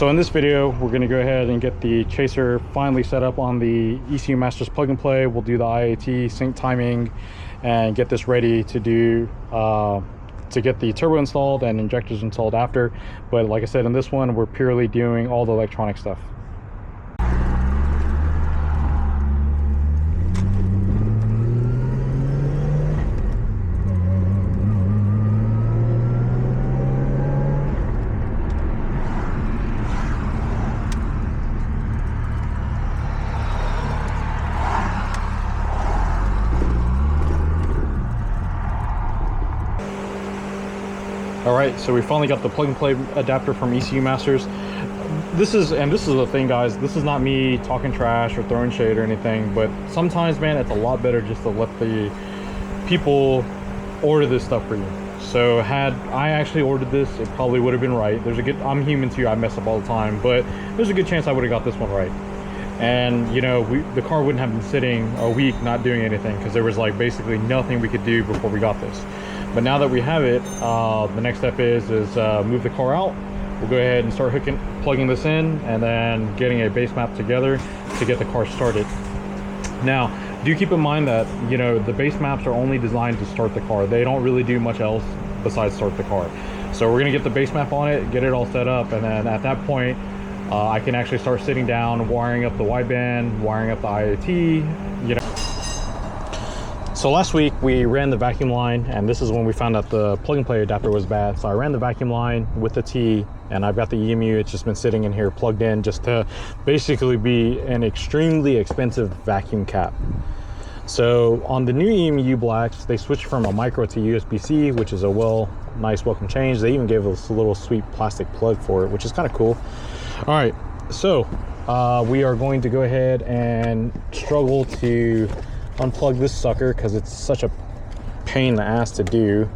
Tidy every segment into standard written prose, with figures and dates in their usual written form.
So in this video, we're going to go ahead and get the chaser finally set up on the ECU Masters plug and play. We'll do the IAT sync timing and get this ready to do to get the turbo installed and injectors installed after. But like I said, in this one, we're purely doing all the electronic stuff. All right, so we finally got the plug and play adapter from ECU Masters. This is the thing, guys, this is not me talking trash or throwing shade or anything, but sometimes, man, it's a lot better just to let the people order this stuff for you. So had I actually ordered this, it probably would have been right. I'm human too, I mess up all the time, but there's a good chance I would have got this one right. And you know, the car wouldn't have been sitting a week not doing anything because there was like basically nothing we could do before we got this. But now that we have it, the next step is move the car out. We'll go ahead and start plugging this in, and then getting a base map together to get the car started. Now, do keep in mind that, you know, the base maps are only designed to start the car. They don't really do much else besides start the car. So we're gonna get the base map on it, get it all set up, and then at that point, I can actually start sitting down, wiring up the wideband, wiring up the IAT, you know. So last week we ran the vacuum line, and this is when we found out the plug and play adapter was bad. So I ran the vacuum line with the T, and I've got the EMU. It's just been sitting in here plugged in just to basically be an extremely expensive vacuum cap. So on the new EMU blacks, they switched from a micro to USB-C, which is a nice welcome change. They even gave us a little sweet plastic plug for it, which is kind of cool. All right, so we are going to go ahead and struggle to unplug this sucker because it's such a pain in the ass to do.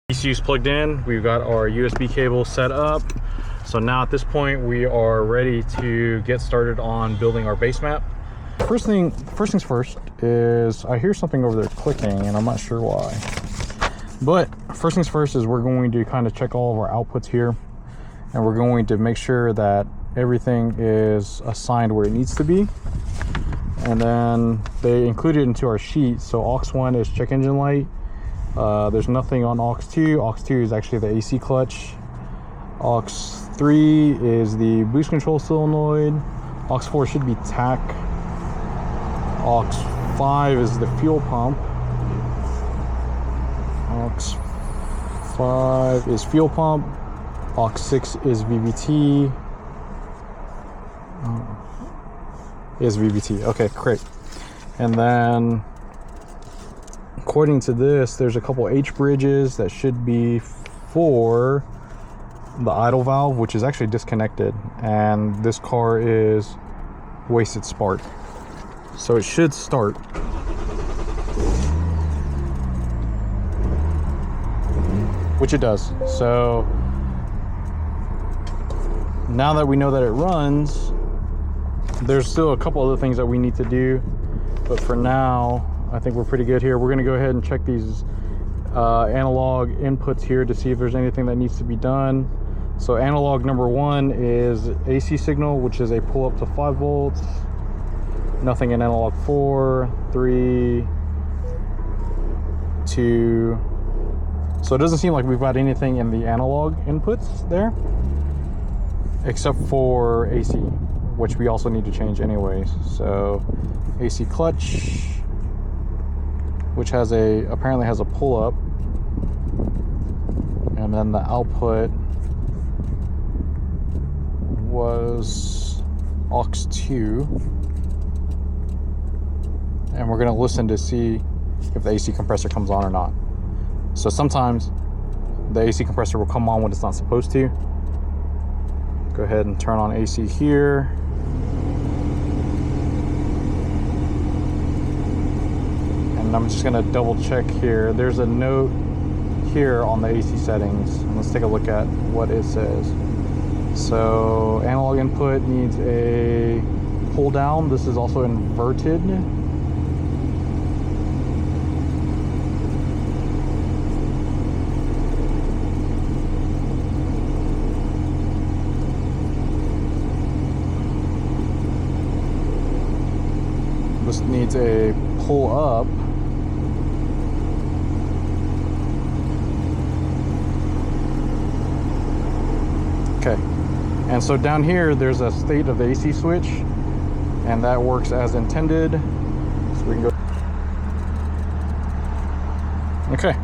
ECU's plugged in, we've got our USB cable set up. So now at this point, we are ready to get started on building our base map. First things first is I hear something over there clicking and I'm not sure why. But first things first is we're going to kind of check all of our outputs here, and we're going to make sure that everything is assigned where it needs to be. And then they included it into our sheet. So aux1 is check engine light. There's nothing on aux2. aux2 is actually the AC clutch. aux3 is the boost control solenoid. aux4 should be tach. aux5 is the fuel pump. aux5 is fuel pump. aux6 is VVT. Okay, great. And then according to this, there's a couple H bridges that should be for the idle valve, which is actually disconnected, and this car is wasted spark, so it should start. Which it does. So now that we know that it runs, there's still a couple other things that we need to do, but for now I think we're pretty good here. We're going to go ahead and check these analog inputs here to see if there's anything that needs to be done. So analog number 1 is AC signal, which is a pull up to 5 volts. Nothing in analog 4, 3, 2. So it doesn't seem like we've got anything in the analog inputs there, except for AC, which we also need to change anyways. So AC clutch, which apparently has a pull up, and then the output was aux2, and we're going to listen to see if the AC compressor comes on or not. So sometimes the AC compressor will come on when it's not supposed to. Go ahead and turn on AC here. And I'm just going to double check here. There's a note here on the AC settings. And let's take a look at what it says. So analog input needs a pull down. This is also inverted. This needs a pull up. Okay, and so down here there's a state of the AC switch, and that works as intended. So we can go. Okay,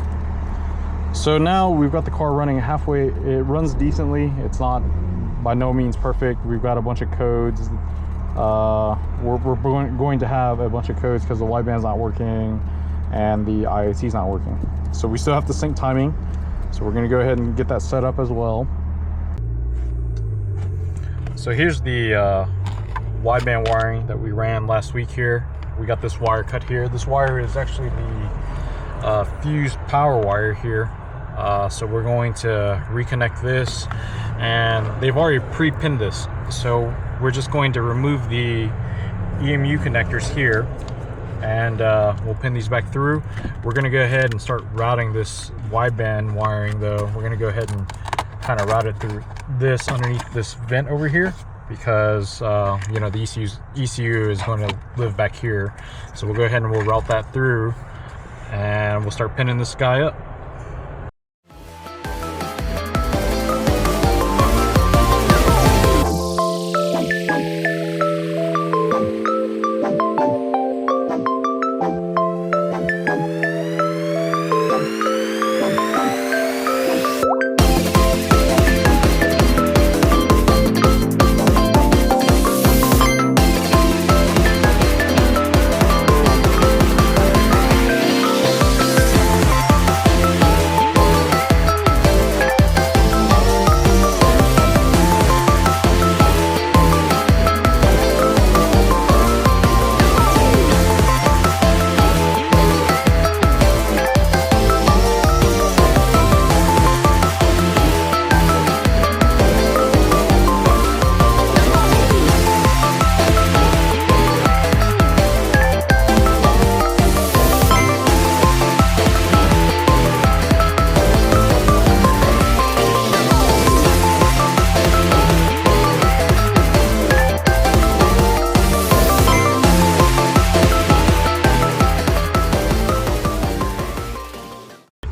so now we've got the car running halfway. It runs decently. It's not by no means perfect. We've got a bunch of codes. We're going to have a bunch of codes because the wideband's not working and the IoT's not working. So we still have to sync timing. So we're going to go ahead and get that set up as well. So here's the wideband wiring that we ran last week here. We got this wire cut here. This wire is actually the fused power wire here. So we're going to reconnect this, and they've already pre-pinned this. So we're just going to remove the EMU connectors here, and we'll pin these back through. We're going to go ahead and start routing this wideband wiring though. We're going to go ahead and kind of route it through this underneath this vent over here, because you know, the ECU is going to live back here. So we'll go ahead and we'll route that through, and we'll start pinning this guy up.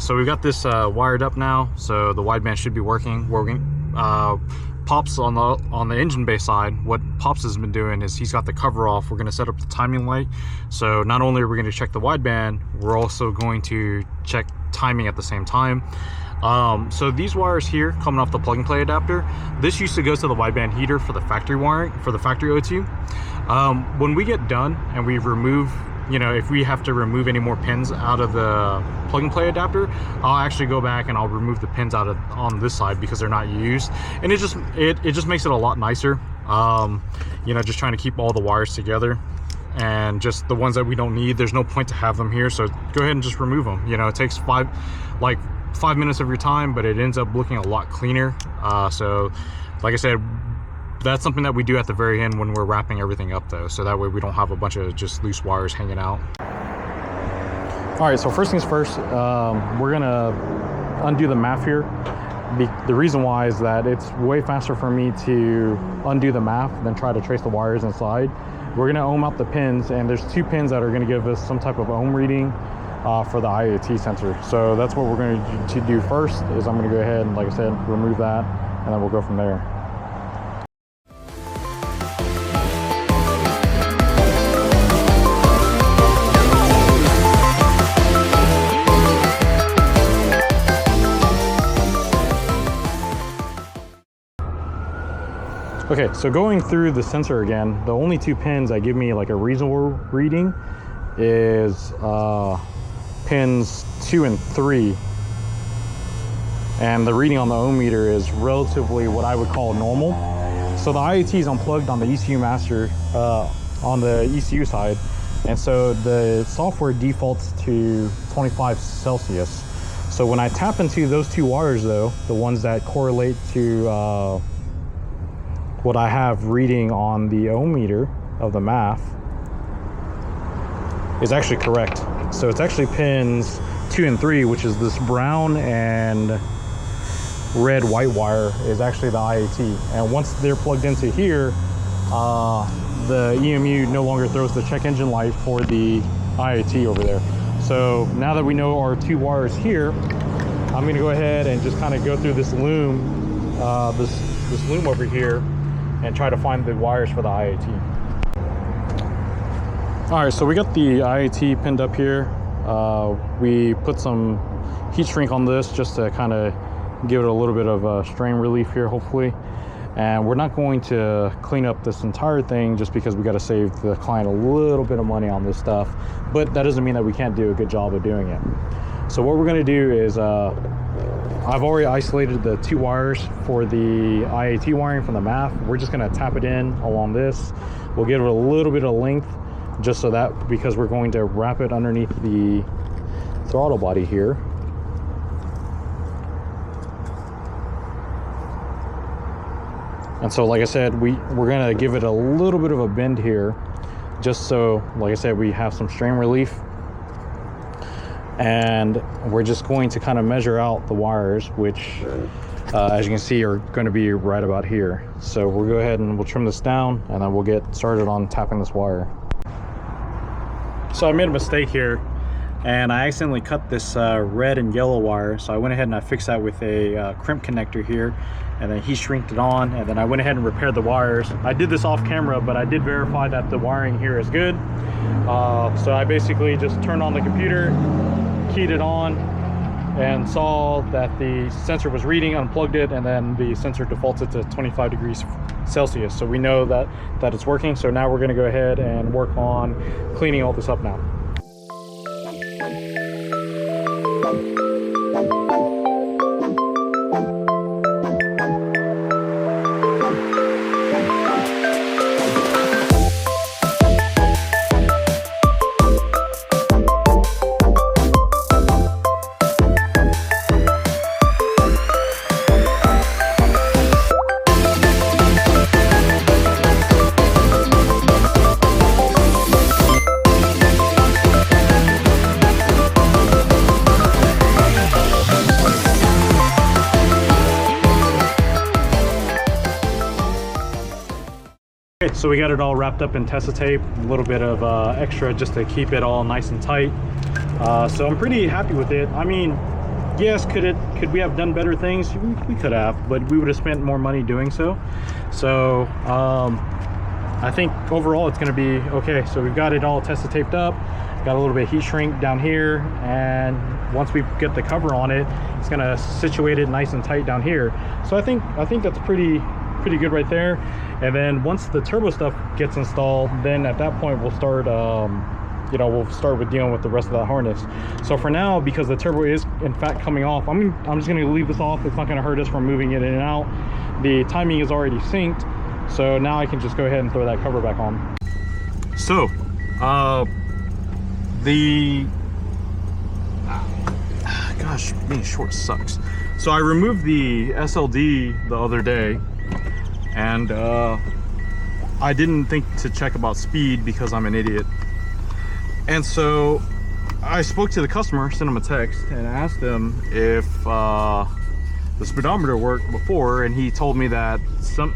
So we've got this wired up now, so the wideband should be working. Pops on the engine bay side, what Pops has been doing is he's got the cover off. We're going to set up the timing light. So not only are we going to check the wideband, we're also going to check timing at the same time. So these wires here coming off the plug and play adapter, this used to go to the wideband heater for the factory wiring, for the factory O2. When we get done and we remove, you know, if we have to remove any more pins out of the plug and play adapter, I'll actually go back and I'll remove the pins out of on this side because they're not used, and it just makes it a lot nicer. You know, just trying to keep all the wires together, and just the ones that we don't need, there's no point to have them here, so go ahead and just remove them. You know, it takes 5 minutes of your time, but it ends up looking a lot cleaner. So like I said, that's something that we do at the very end when we're wrapping everything up though, so that way we don't have a bunch of just loose wires hanging out. All right, so first things first, we're gonna undo the MAF here. The reason why is that it's way faster for me to undo the MAF than try to trace the wires inside. We're gonna ohm out the pins, and there's 2 pins that are gonna give us some type of ohm reading for the IoT sensor. So that's what we're going to do first, is I'm gonna go ahead and, like I said, remove that, and then we'll go from there. Okay, so going through the sensor again, the only 2 pins that give me like a reasonable reading is pins 2 and 3. And the reading on the ohm meter is relatively what I would call normal. So the IoT is unplugged on the ECU master, on the ECU side. And so the software defaults to 25 Celsius. So when I tap into those two wires though, the ones that correlate to what I have reading on the ohm meter of the MAF, is actually correct. So it's actually pins 2 and 3, which is this brown and red white wire is actually the IAT. And once they're plugged into here, the EMU no longer throws the check engine light for the IAT over there. So now that we know our two wires here, I'm gonna go ahead and just kind of go through this loom, this loom over here, and try to find the wires for the IAT. All right, so we got the IAT pinned up here. We put some heat shrink on this just to kind of give it a little bit of strain relief here, hopefully. And we're not going to clean up this entire thing just because we got to save the client a little bit of money on this stuff, but that doesn't mean that we can't do a good job of doing it. So what we're going to do is I've already isolated the two wires for the IAT wiring from the MAF. We're just going to tap it in along this. We'll give it a little bit of length just so that, because we're going to wrap it underneath the throttle body here. And so, like I said, we're gonna give it a little bit of a bend here, just so, like I said, we have some strain relief. And we're just going to kind of measure out the wires, which, as you can see, are going to be right about here. So we'll go ahead and we'll trim this down, and then we'll get started on tapping this wire. So I made a mistake here, and I accidentally cut this red and yellow wire. So I went ahead and I fixed that with a crimp connector here, and then heat shrinked it on, and then I went ahead and repaired the wires. I did this off camera, but I did verify that the wiring here is good. So I basically just turned on the computer, keyed it on, and saw that the sensor was reading, unplugged it, and then the sensor defaulted to 25 degrees Celsius. So we know that it's working. So now we're gonna go ahead and work on cleaning all this up now. Okay, so we got it all wrapped up in Tesa tape, a little bit of extra just to keep it all nice and tight. So I'm pretty happy with it. I mean, yes, could we have done better things? We could have, but we would have spent more money doing so. So I think overall it's going to be okay. So we've got it all Tesa taped up, got a little bit of heat shrink down here, and once we get the cover on it, it's going to situate it nice and tight down here. So I think that's pretty good right there. And then once the turbo stuff gets installed, then at that point we'll start we'll start with dealing with the rest of that harness. So for now, because the turbo is in fact coming off, I'm just going to leave this off. It's not going to hurt us from moving it in and out. The timing is already synced, so now I can just go ahead and throw that cover back on. So gosh, being short sucks. So I removed the SLD the other day, and I didn't think to check about speed because I'm an idiot. And so I spoke to the customer, sent him a text, and asked him if the speedometer worked before, and he told me that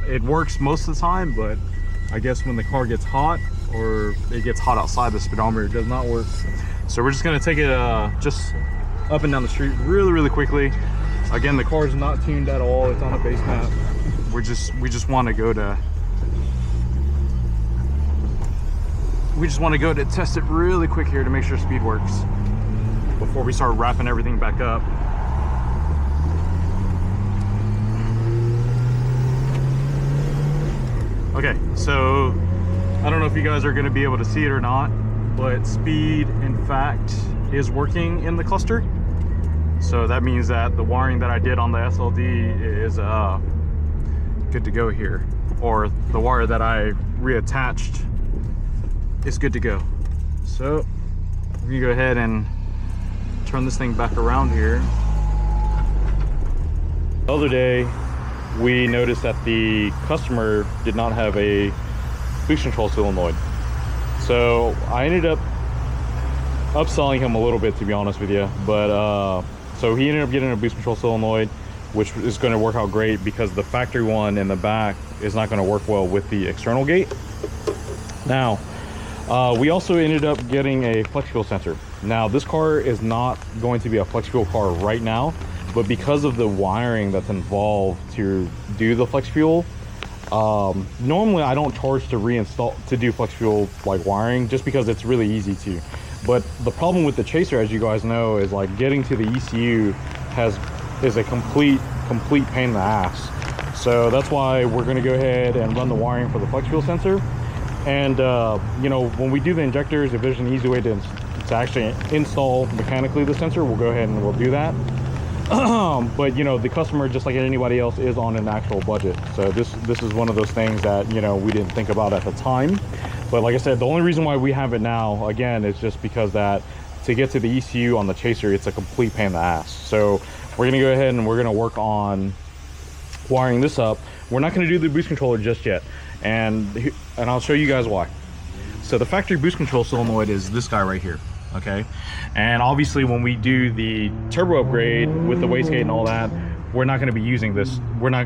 it works most of the time, but I guess when the car gets hot or it gets hot outside, the speedometer does not work. So we're just gonna take it just up and down the street really quickly. Again, the car is not tuned at all. It's on a base map. We just want to go to test it really quick here to make sure speed works before we start wrapping everything back up. Okay, so I don't know if you guys are going to be able to see it or not, but speed in fact is working in the cluster. So that means that the wiring that I did on the SLD is good to go here, or the wire that I reattached is good to go. So we're gonna go ahead and turn this thing back around here. The other day, we noticed that the customer did not have a boost control solenoid. So I ended up upselling him a little bit, to be honest with you. But so he ended up getting a boost control solenoid, which is going to work out great because the factory one in the back is not going to work well with the external gate. Now, we also ended up getting a flex fuel sensor. Now, this car is not going to be a flex fuel car right now, but because of the wiring that's involved to do the flex fuel, normally I don't charge to reinstall to do flex fuel like wiring, just because it's really easy to. But the problem with the Chaser, as you guys know, is like getting to the ECU is a complete pain in the ass. So that's why we're going to go ahead and run the wiring for the flex fuel sensor. And you know, when we do the injectors, if there's an easy way to actually install mechanically the sensor, we'll go ahead and we'll do that. But you know, the customer, just like anybody else, is on an actual budget. So this is one of those things that, you know, we didn't think about at the time. But like I said, the only reason why we have it now, again, is just because that to get to the ECU on the Chaser, it's a complete pain in the ass. So we're gonna go ahead and we're gonna work on wiring this up. We're not gonna do the boost controller just yet, and I'll show you guys why. So the factory boost control solenoid is this guy right here, okay? And obviously when we do the turbo upgrade with the wastegate and all that, we're not gonna be using this.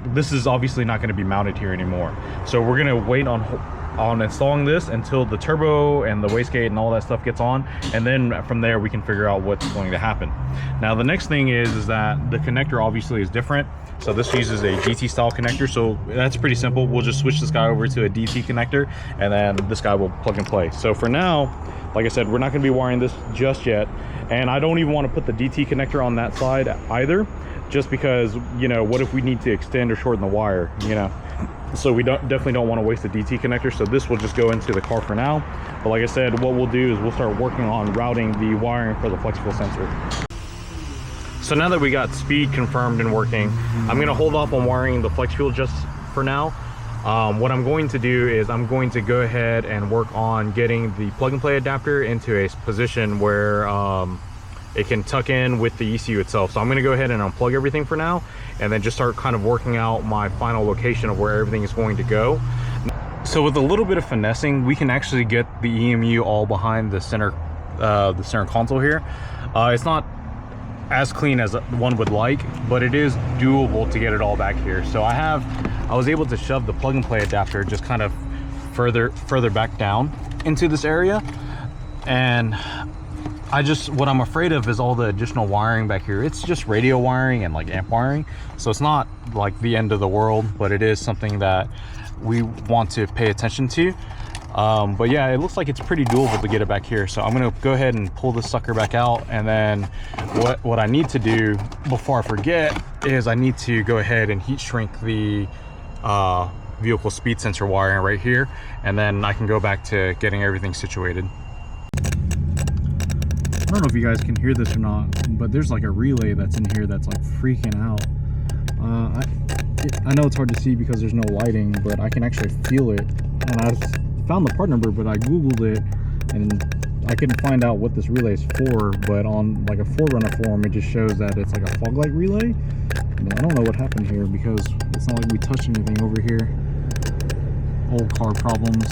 This is obviously not gonna be mounted here anymore. So we're gonna wait on installing this until the turbo and the wastegate and all that stuff gets on, and then from there we can figure out what's going to happen. Now the next thing is that the connector obviously is different. So this uses a DT style connector, so that's pretty simple. We'll just switch this guy over to a DT connector, and then this guy will plug and play. So for now, like I said, we're not going to be wiring this just yet, and I don't even want to put the DT connector on that side either, just because, you know, what if we need to extend or shorten the wire, you know? So we definitely don't want to waste the DT connector, so this will just go into the car for now. But like I said, what we'll do is we'll start working on routing the wiring for the flex fuel sensor. So now that we got speed confirmed and working, I'm going to hold off on wiring the flex fuel just for now. What I'm going to do is I'm going to go ahead and work on getting the plug and play adapter into a position where it can tuck in with the ECU itself. So I'm going to go ahead and unplug everything for now, and then just start kind of working out my final location of where everything is going to go. So with a little bit of finessing, we can actually get the EMU all behind the center console here. It's not as clean as one would like, but it is doable to get it all back here. So I was able to shove the plug and play adapter just kind of further back down into this area, and what I'm afraid of is all the additional wiring back here. It's just radio wiring and like amp wiring, so it's not like the end of the world, but it is something that we want to pay attention to. But yeah, it looks like it's pretty doable to get it back here. So I'm gonna go ahead and pull this sucker back out, and then what I need to do before I forget is I need to go ahead and heat shrink the vehicle speed sensor wiring right here, and then I can go back to getting everything situated. I don't know if you guys can hear this or not, but there's like a relay that's in here that's like freaking out. I know it's hard to see because there's no lighting, but I can actually feel it. And I found the part number, but I googled it and I couldn't find out what this relay is for. But on like a 4Runner forum, it just shows that it's like a fog light relay. But I don't know what happened here because it's not like we touched anything over here. Old car problems.